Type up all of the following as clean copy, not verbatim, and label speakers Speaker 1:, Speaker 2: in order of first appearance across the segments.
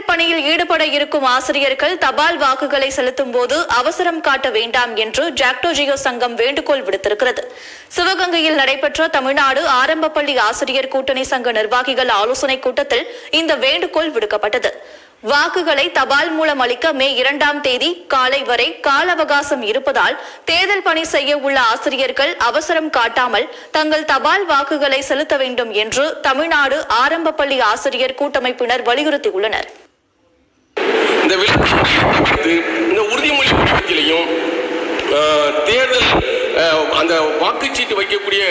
Speaker 1: தேர்தல் பணியில் ஈடுபட இருக்கும் ஆசிரியர்கள் தபால் வாக்குகளை செலுத்தும் போது அவசரம் காட்ட வேண்டாம் என்று ஜாக்டோஜியோ சங்கம் வேண்டுகோள் விடுத்திருக்கிறது. சிவகங்கையில் நடைபெற்ற தமிழ்நாடு ஆரம்ப பள்ளி ஆசிரியர் கூட்டணி சங்க நிர்வாகிகள் ஆலோசனைக் கூட்டத்தில் இந்த வேண்டுகோள் விடுக்கப்பட்டது. வாக்குகளை தபால் மூலம் அளிக்க மே 2ஆம் தேதி காலை வரை கால அவகாசம் இருப்பதால் தேர்தல் பணி செய்ய உள்ள ஆசிரியர்கள் அவசரம் காட்டாமல் தங்கள் தபால் வாக்குகளை செலுத்த வேண்டும் என்று தமிழ்நாடு ஆரம்ப பள்ளி ஆசிரியர் கூட்டமைப்பினர் வலியுறுத்தியுள்ளனர்.
Speaker 2: இந்த உறுதிமொழி படிவத்திலையும் தேர்தல் அந்த வாக்குச்சீட்டு வைக்கக்கூடிய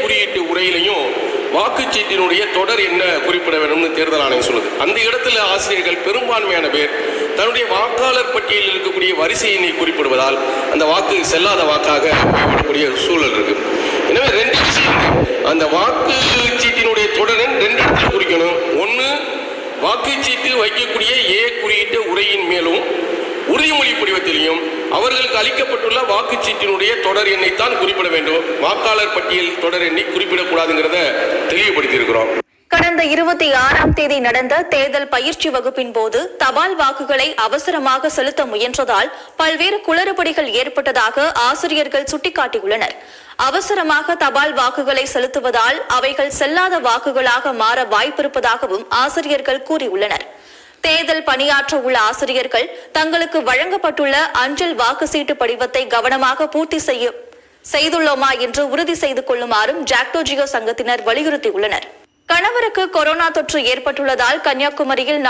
Speaker 2: குறியீட்டு உரையிலையும் வாக்குச்சீட்டினுடைய தொடர் என்ன குறிப்பிட வேண்டும்னு தேர்தல் ஆணையம் சொல்லுது. அந்த இடத்துல ஆசிரியர்கள் பெரும்பான்மையான பேர் தன்னுடைய வாக்காளர் பட்டியலில் இருக்கக்கூடிய வரிசை எண்ணை குறிப்பிடுவதால் அந்த வாக்கு செல்லாத வாக்காக போய்விடக்கூடிய சூழல் இருக்கு. எனவே ரெண்டு விஷயம், அந்த வாக்குச்சீட்டினுடைய தொடரை ரெண்டு இடத்துல குறிக்கணும். ஒன்று, வாக்குச்சீட்டு வைக்கக்கூடிய குறியீட்டு உரையின் மேலும் உறுதிமொழி படிவத்திலையும் அவர்களுக்கு அளிக்கப்பட்டுள்ள வாக்குச்சீட்டினுடைய தொடர் எண்ணைத்தான் குறிப்பிட வேண்டும். வாக்காளர் பட்டியல் தொடர் எண்ணை குறிப்பிடக்கூடாதுங்கிறத தெளிவுபடுத்தி இருக்கிறோம்.
Speaker 1: கடந்த 26ஆம் தேதி நடந்த தேர்தல் பயிற்சி வகுப்பின் போது தபால் வாக்குகளை அவசரமாக செலுத்த முயன்றதால் பல்வேறு குளறுபடிகள் ஏற்பட்டதாக ஆசிரியர்கள் சுட்டிக்காட்டியுள்ளனர். அவசரமாக தபால் வாக்குகளை செலுத்துவதால் அவைகள் செல்லாத வாக்குகளாக மாற வாய்ப்பிருப்பதாகவும் ஆசிரியர்கள் கூறியுள்ளனர். தேர்தல் பணியாற்ற உள்ள ஆசிரியர்கள் தங்களுக்கு வழங்கப்பட்டுள்ள அஞ்சல் வாக்கு சீட்டு படிவத்தை கவனமாக பூர்த்தி செய்துள்ளோமா என்று உறுதி செய்து கொள்ளுமாறும் ஜாக்டோஜியோ சங்கத்தினர் வலியுறுத்தியுள்ளனர். கணவருக்கு கொரோனா தொற்று ஏற்பட்டுள்ளதால் கன்னியாகுமரியில்